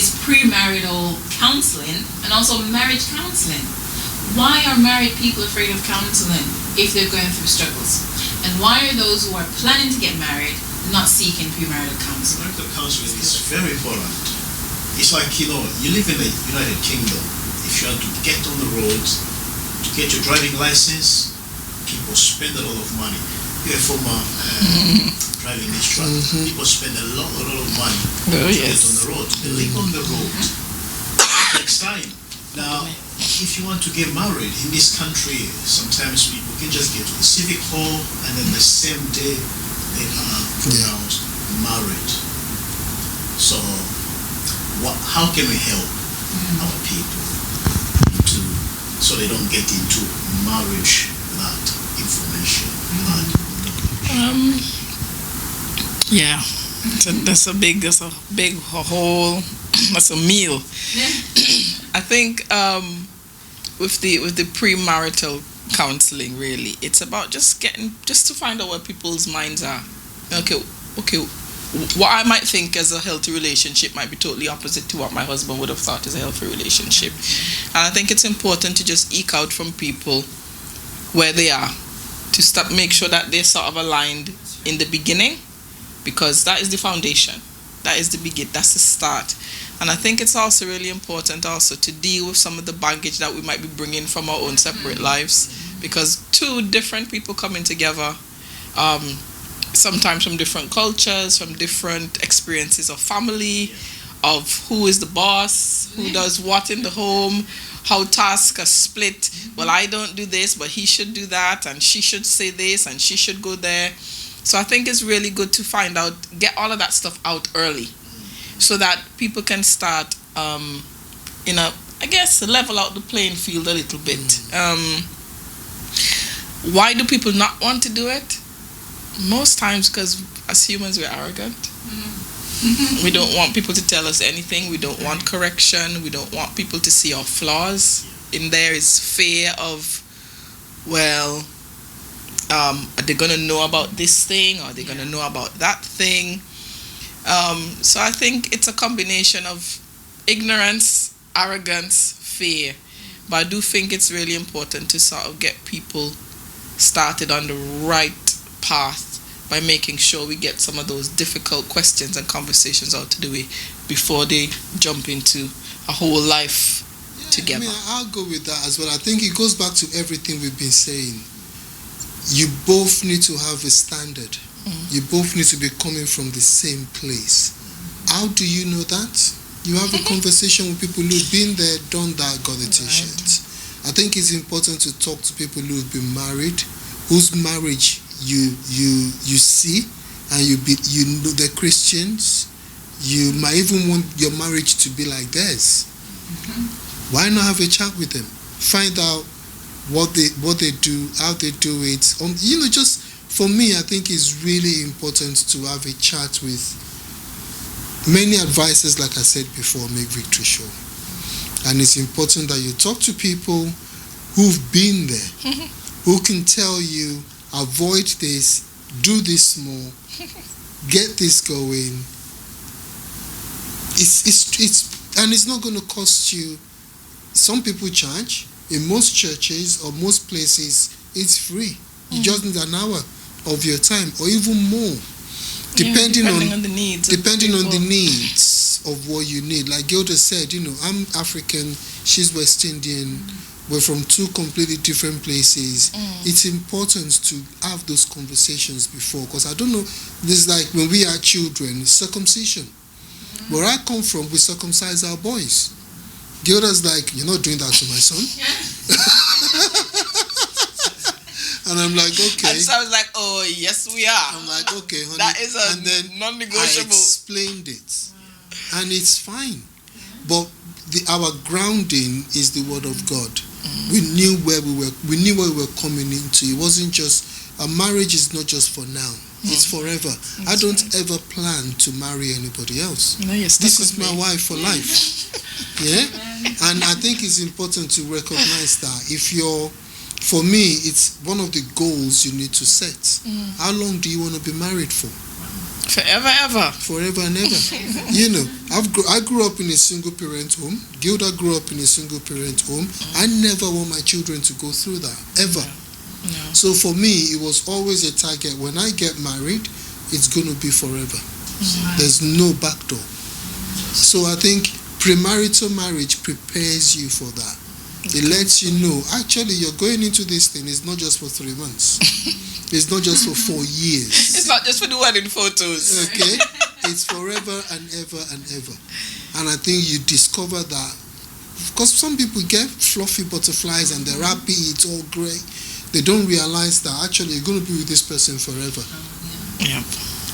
is premarital counseling and also marriage counseling. Why are married people afraid of counseling if they're going through struggles? And why are those who are planning to get married not seeking premarital counseling? Premarital counseling is very important. It's like, you live in the United Kingdom. If you want to get on the road, to get your driving license, people spend a lot of money. You're a former driving instructor. People spend a lot of money to get on the road. They live on the road. It takes time. Now, if you want to get married in this country, sometimes people can just get to the civic hall and then the same day they are pronounced married. So, how can we help our people so they don't get into marriage without information, without knowledge? Yeah, that's a big whole, that's a meal. I think with the premarital counseling, really, it's about just to find out where people's minds are. Okay, what I might think as a healthy relationship might be totally opposite to what my husband would have thought is a healthy relationship. And I think it's important to just eke out from people where they are, to make sure that they're sort of aligned in the beginning, because that is the foundation. That is the that's the start. And I think it's also really important also to deal with some of the baggage that we might be bringing from our own separate lives, because two different people coming together, sometimes from different cultures, from different experiences of family, of who is the boss, who does what in the home, how tasks are split. Well, I don't do this, but he should do that, and she should say this, and she should go there. So I think it's really good to find out, get all of that stuff out early, so that people can start, level out the playing field a little bit. Why do people not want to do it? Most times because as humans we're arrogant. We don't want people to tell us anything. We don't want correction. We don't want people to see our flaws. In there is fear of, well, are they going to know about this thing? Or are they going to know about that thing? So I think it's a combination of ignorance, arrogance, fear. But I do think it's really important to sort of get people started on the right path by making sure we get some of those difficult questions and conversations out of the way before they jump into a whole life together. I'll go with that as well. I think it goes back to everything we've been saying. You both need to have a standard. You both need to be coming from the same place. How do you know that? You have a conversation with people who've been there, done that, got a t-shirt. I think it's important to talk to people who've been married, whose marriage you see, and you know they're Christians. You might even want your marriage to be like theirs. Why not have a chat with them? Find out what they do, how they do it. Just for me, I think it's really important to have a chat with many advisors, like I said before, make victory sure. And it's important that you talk to people who've been there, who can tell you, avoid this, do this more, get this going. It's not going to cost you. Some people charge. In most churches or most places, it's free. You just need an hour of your time, or even more, depending on the needs. Depending on the needs of what you need. Like Gilda said, I'm African, she's West Indian. We're from two completely different places. It's important to have those conversations before, because I don't know, this is like when we are children, circumcision. Where I come from, we circumcise our boys. Gilda's like, you're not doing that to my son. And I'm like, okay. And so I was like, oh, yes, we are. I'm like, okay, honey. That is a non-negotiable. I explained it. And it's fine. But our grounding is the word of God. We knew what we were coming into. It wasn't just, a marriage is not just for now. It's forever. I don't ever plan to marry anybody else. No, this is my wife for life. Yeah? And I think it's important to recognize that. For me, it's one of the goals you need to set. How long do you want to be married for? Forever, ever. Forever and ever. I grew up in a single parent home. Gilda grew up in a single parent home. I never want my children to go through that, ever. No. So for me, it was always a target. When I get married, it's going to be forever. There's no back door. So I think premarital marriage prepares you for that. It lets you know, actually, you're going into this thing. It's not just for 3 months. It's not just for 4 years. It's not just for the wedding photos. Okay? It's forever and ever and ever. And I think you discover that, because some people get fluffy butterflies and they're happy, it's all great. They don't realize that actually you're going to be with this person forever. Yeah.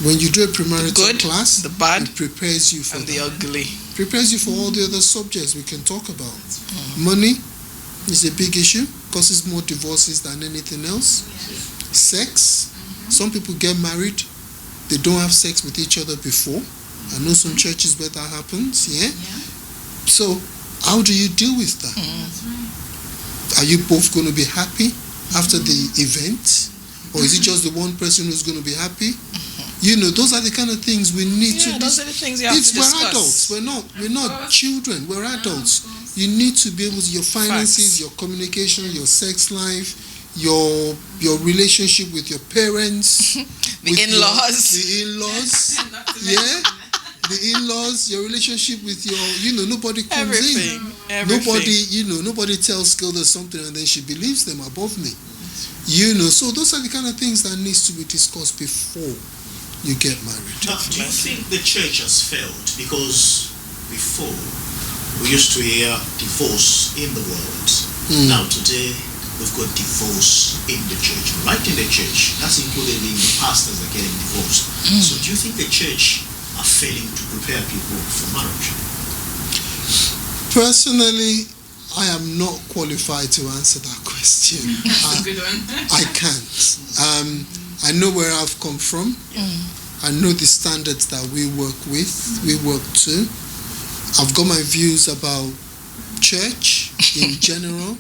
When you do a premarital Good, class, the bad, it prepares you for and the ugly. Prepares you for all the other subjects we can talk about. Money is a big issue, causes more divorces than anything else. Sex, some people get married, they don't have sex with each other before. I know some churches where that happens, yeah? So, how do you deal with that? Are you both going to be happy after the event? Or is it just the one person who's going to be happy? Those are the kind of things we need to. Those are the things you have to discuss. We're adults. We're not children. We're adults. You need to be able to, your finances, your communication, your sex life, your relationship with your parents, the in-laws, the in-laws, your relationship with your, nobody comes everything. Nobody tells Gilda something and then she believes them above me. So those are the kind of things that needs to be discussed before you get married. Now, do you think the church has failed? Because before, we used to hear divorce in the world. Now today, we've got divorce in the church. Right in the church, that's included in the pastors are getting divorced. So do you think the church are failing to prepare people for marriage? Personally, I am not qualified to answer that question. That's a good one. I can't. I know where I've come from. I know the standards that we work with, we work to. I've got my views about church in general,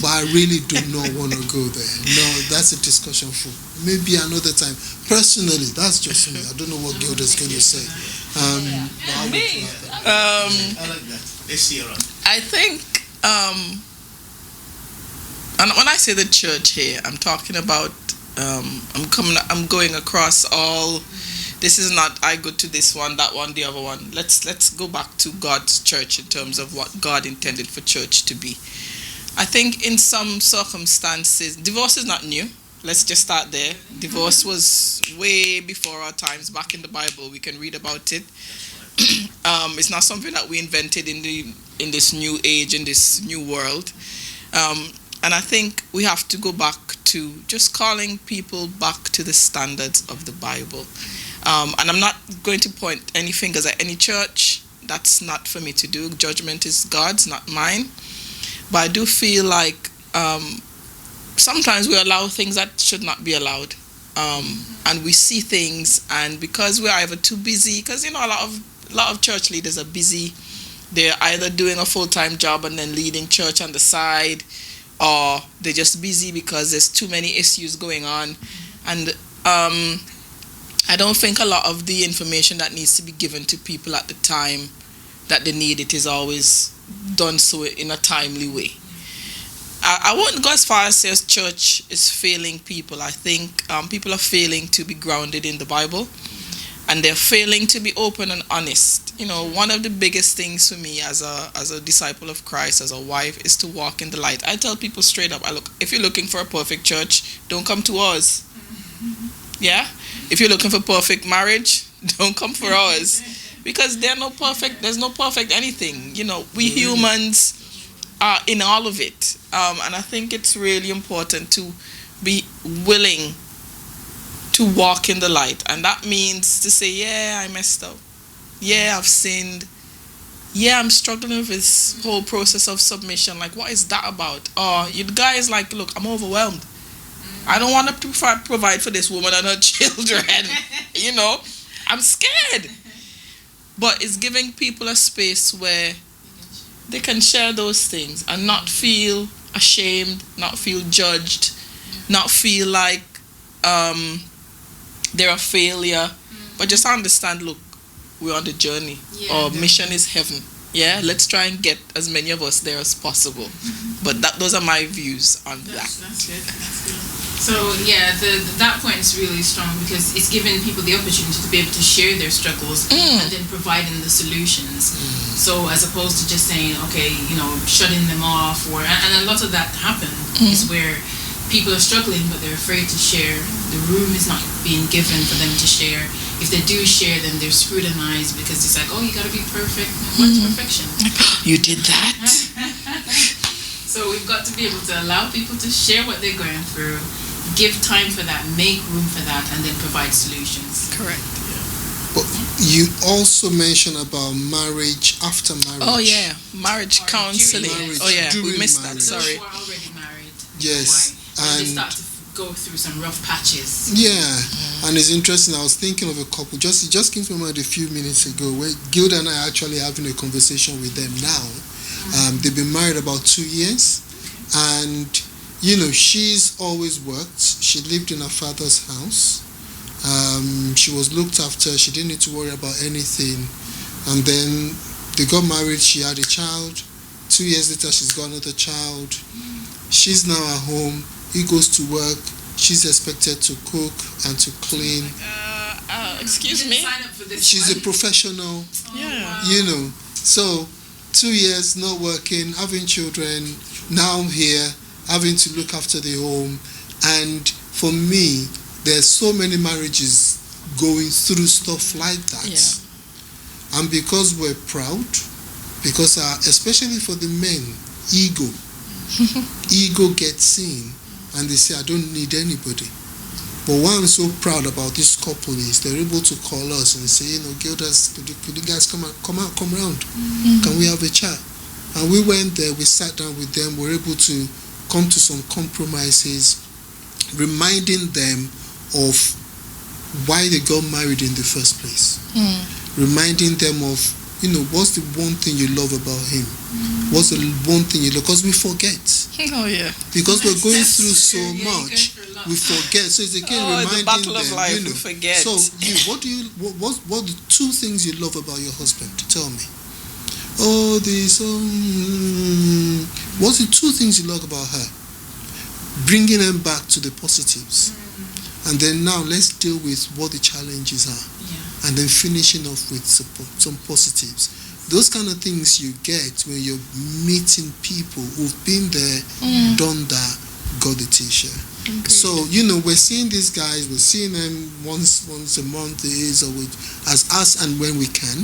but I really do not want to go there. No, that's a discussion for maybe another time. Personally, that's just me. I don't know what Gilda's going to say. I like that. Let's see around. I think, and when I say the church here, I'm talking about, I'm going across all. This is not I go to this one, that one, the other one. Let's go back to God's church in terms of what God intended for church to be. I think in some circumstances, divorce is not new. Let's just start there. Divorce was way before our times. Back in the Bible, we can read about it. It's not something that we invented in this new age, in this new world. And I think we have to go back to just calling people back to the standards of the Bible. And I'm not going to point any fingers at any church. That's not for me to do. Judgment is God's, not mine. But I do feel like sometimes we allow things that should not be allowed. And we see things, and because we're either too busy, because a lot of church leaders are busy. They're either doing a full-time job and then leading church on the side, or they're just busy because there's too many issues going on. And I don't think a lot of the information that needs to be given to people at the time that they need it is always done so in a timely way. I wouldn't go as far as say church is failing people. I think people are failing to be grounded in the Bible, and they're failing to be open and honest. One of the biggest things for me as a disciple of Christ, as a wife, is to walk in the light. I tell people straight up, if you're looking for a perfect church, don't come to ours. Yeah? If you're looking for perfect marriage, don't come for ours. Because there's no perfect anything. We humans are in all of it. And I think it's really important to be willing to walk in the light. And that means to say, yeah, I messed up. Yeah, I've sinned. Yeah, I'm struggling with this whole process of submission. Like, what is that about? The guy is like, look, I'm overwhelmed. I don't want to provide for this woman and her children. I'm scared. But it's giving people a space where they can share those things and not feel ashamed, not feel judged, not feel like they're a failure. But just understand, look, we're on the journey. Our mission is heaven. Yeah, let's try and get as many of us there as possible. But those are my views on that. That's good. That's good. So that point is really strong because it's giving people the opportunity to be able to share their struggles and then providing the solutions. So as opposed to just saying, okay, shutting them off, and a lot of that happen is where people are struggling but they're afraid to share. The room is not being given for them to share. If they do share, then they're scrutinized because it's like, oh, you got to be perfect. What's perfection? You did that. So we've got to be able to allow people to share what they're going through, give time for that, make room for that, and then provide solutions. Correct. But you also mentioned about marriage after marriage. Oh yeah, marriage counseling. We missed that. Those Sorry. who are already married. Yes, and they start to go through some rough patches. And it's interesting. I was thinking of a couple. It just came to my mind a few minutes ago where Gilda and I are actually having a conversation with them now. They've been married about 2 years, and she's always worked. She lived in her father's house. She was looked after. She didn't need to worry about anything. And then they got married. She had a child. 2 years later, she's got another child. She's now at home. He goes to work. She's expected to cook and to clean. Excuse me? She's a professional. Yeah. So 2 years not working, having children. Now I'm here, having to look after the home. And for me, there's so many marriages going through stuff like that. And because we're proud, because especially for the men, ego gets in, and they say, I don't need anybody. But what I'm so proud about this couple is they're able to call us and say, Gildas, could you guys come around? Can we have a chat? And we went there, we sat down with them, we were able to come to some compromises, reminding them of why they got married in the first place. Reminding them of, what's the one thing you love about him? What's the one thing you love? Because we forget. Oh, yeah. Because we're going through so much, we forget. So it's again reminding the battle them. Of life, we forget. So what are the two things you love about your husband? Tell me. What's the two things you love about her? Bringing them back to the positives. And then now let's deal with what the challenges are. And then finishing off with some positives. Those kind of things you get when you're meeting people who've been there, done that, got the t-shirt. Okay. So, we're seeing these guys, we're seeing them once a month as us and when we can.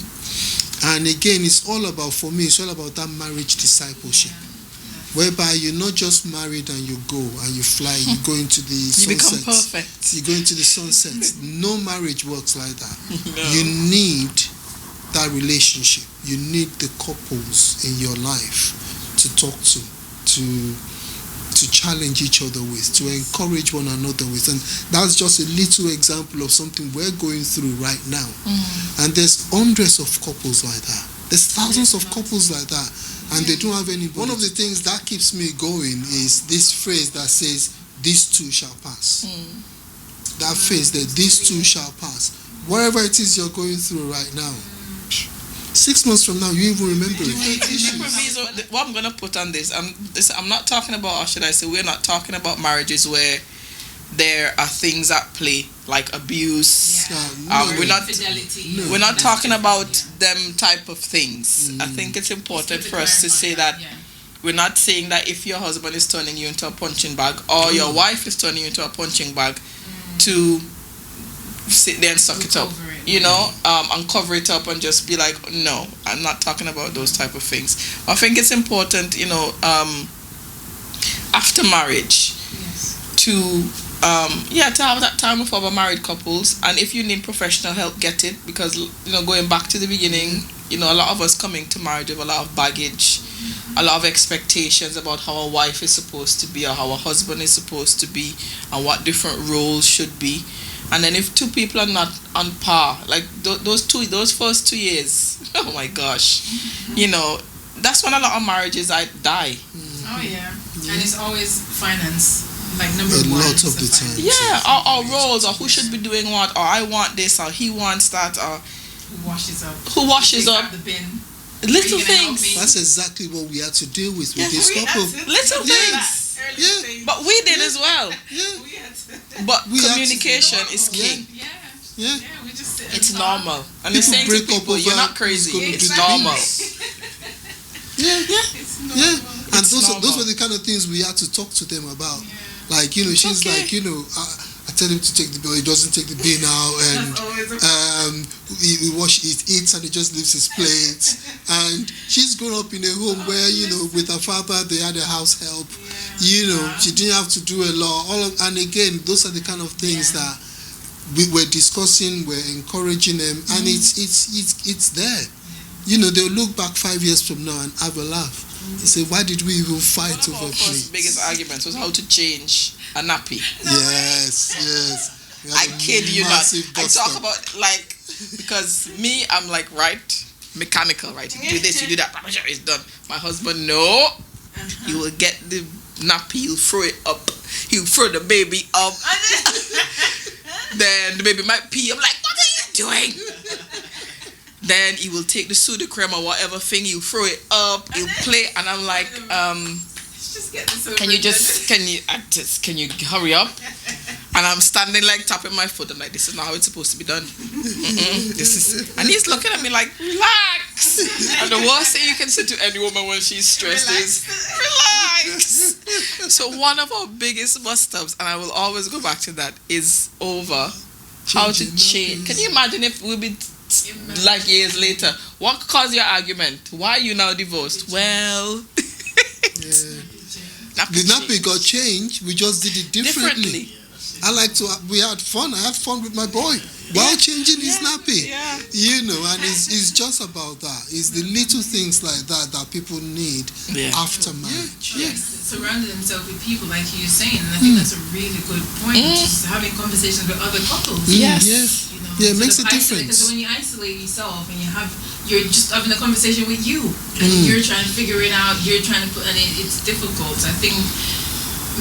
And again, for me, it's all about that marriage discipleship. Whereby you're not just married and you go and you fly, you go into the sunset. You become perfect. You go into the sunset. No marriage works like that. No. You need that relationship. You need the couples in your life to talk to challenge each other with, to encourage one another with. And that's just a little example of something we're going through right now. And there's hundreds of couples like that. There's thousands of couples like that. And they don't have any. One of the things that keeps me going is this phrase that says, "These two shall pass." That phrase that "these two shall pass." Whatever it is you're going through right now, 6 months from now, you even remember it. What I'm going to put on this, I'm not talking about, or should I say, we're not talking about marriages where there are things at play like abuse. We're not talking about them type of things. I think it's important for us to say that we're not saying that if your husband is turning you into a punching bag or your wife is turning you into a punching bag to sit there and suck it up, and cover it up and just be like, no, I'm not talking about those type of things. I think it's important, after marriage to have that time with other married couples. And if you need professional help, get it, because going back to the beginning, a lot of us coming to marriage with a lot of baggage, a lot of expectations about how a wife is supposed to be or how a husband is supposed to be and what different roles should be. And then if two people are not on par, like those first 2 years, oh my gosh, that's when a lot of marriages die. Oh yeah. And it's always finance. like number A one. lot of the time. Yeah, or roles, or who should be doing what, or I want this, or he wants that, or Who washes up? who washes Take up. out the bin. Little Are you gonna help things. me? That's exactly what we had to deal with Yeah, this We had couple. to- Little Yeah. things. Early Yeah. stage. But we did as well. Yeah, We had to- But We have to- communication is key. Yeah. yeah. Yeah, we just sit and It's talk. normal. And People it's saying to break up people, you're over not who's crazy. gonna It's do the normal. things. Yeah, It's normal. yeah. And It's those normal. were the kind of things we had to talk to them about. Yeah. Like, she's okay. like, I tell him to take the bill, he doesn't take the bill now, and That's always a he eats and he just leaves his plate. And she's grown up in a home where, with her father, they had a house help. She didn't have to do a lot. And again, those are the kind of things that we were discussing, we're encouraging them, and it's there. They'll look back 5 years from now and have a laugh. They say, why did we even fight One over of our first plates? biggest arguments was how to change a nappy. Yes. We had I a kid you not. massive I dust talk up. about, because me, I'm like, right, mechanical, right? You do this, you do that, it's done. My husband, no. He will get the nappy, he'll throw it up. He'll throw the baby up. Then the baby might pee. I'm like, what are you doing? Then he will take the Sudocrem or whatever thing, he'll throw it up, he'll play, and I'm like, Let's just get this over can you with. can you hurry up? And I'm standing like tapping my foot. I'm like, this is not how it's supposed to be done. And he's looking at me like, relax. And the worst thing you can say to any woman when she's stressed is, relax. So one of our biggest bust-ups, and I will always go back to that, is over how to Changing change. nappies. Can you imagine if we'll be like years later? What caused your argument? Why are you now divorced? Well, Yeah. The nappy got changed. We just did it differently. We had fun. I had fun with my boy while changing his nappy. Yeah. And it's just about that. It's the little things like that people need after marriage. Yes, surrounding themselves with people like you're saying, and I think that's a really good point. Just having conversations with other couples. Yes. Yeah, it makes a Instead of isolating, difference. because when you isolate yourself and you're just having a conversation with you, and you're trying to figure it out, you're trying to put, and it's difficult. I think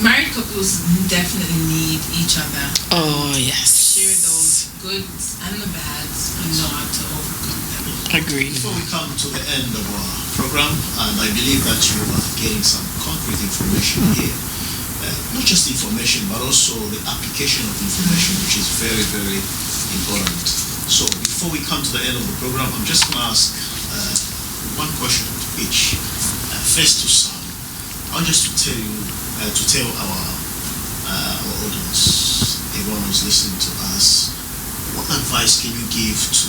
married couples definitely need each other. Oh, yes. Share those goods and the bads and know how to overcome them. Agreed. Before we come to the end of our program, and I believe that you are getting some concrete information here, not just information, but also the application of information, which is very, very important. So before we come to the end of the program, I'm just going to ask one question to each. First to Sam, I want just to tell you, to tell our audience, everyone who's listening to us, what advice can you give to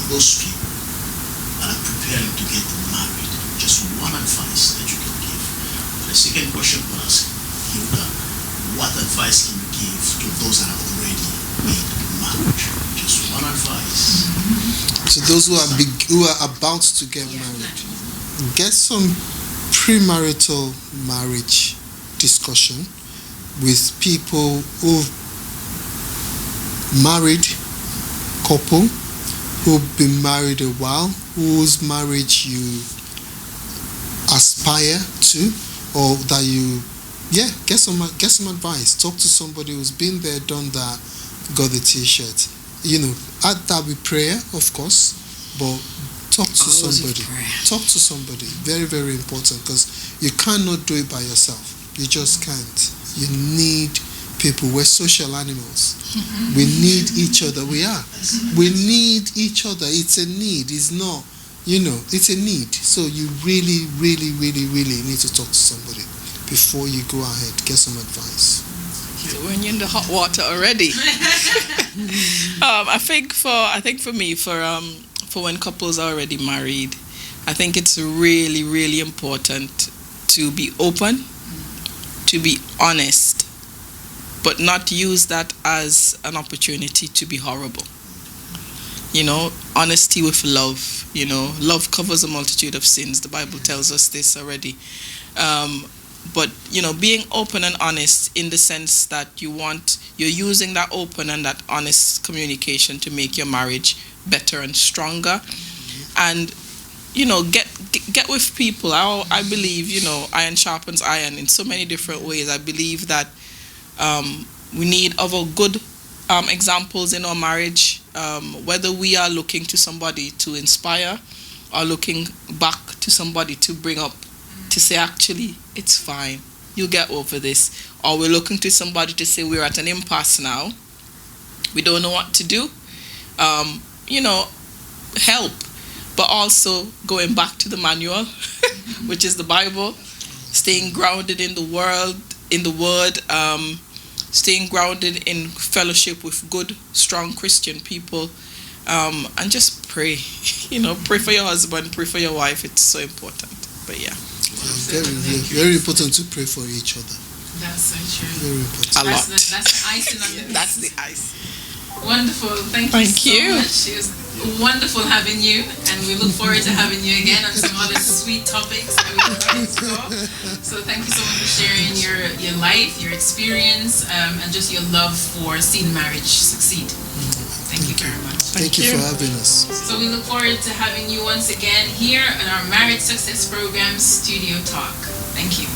those people that are preparing to get married? Just one advice that you can give. The second question I'm going to ask Hilda, what advice can you give to those that are already in marriage? Just one advice. So those who are about to get married, get some premarital marriage discussion with people who've married couple who've been married a while, whose marriage you aspire to, or that you get some advice. Talk to somebody who's been there, done that, got the t-shirt. Add that with prayer, of course, but talk to somebody. Talk to somebody. Very, very important, because you cannot do it by yourself. You just can't. You need people. We're social animals. We need each other. We are. We need each other. It's a need. It's not, it's a need. So you really, really, really, really need to talk to somebody before you go ahead. Get some advice. So when you're in the hot water already. I think for me, for when couples are already married, I think it's really, really important to be open, to be honest, but not use that as an opportunity to be horrible. Honesty with love. Love covers a multitude of sins. The Bible tells us this already. But being open and honest in the sense that you're using that open and that honest communication to make your marriage better and stronger. And get with people. I believe, iron sharpens iron in so many different ways. I believe that we need other good examples in our marriage, whether we are looking to somebody to inspire or looking back to somebody to bring up, to say, actually, it's fine, you'll get over this. Or we're looking to somebody to say, we're at an impasse now, we don't know what to do. Help. But also going back to the manual, which is the Bible, staying grounded in the word, staying grounded in fellowship with good, strong Christian people, and just pray. Pray for your husband, pray for your wife. It's so important. But yeah. Very important to pray for each other. That's so true. Very important. Lot. That's the icing on the That's the ice. Wonderful. Thank you so much. It was wonderful having you, and we look forward to having you again on some other sweet topics that we can explore. So thank you so much for sharing your life, your experience, and just your love for seeing marriage succeed. Thank you very much. Thank you for having us. So we look forward to having you once again here on our Marriage Success Program Studio Talk. Thank you.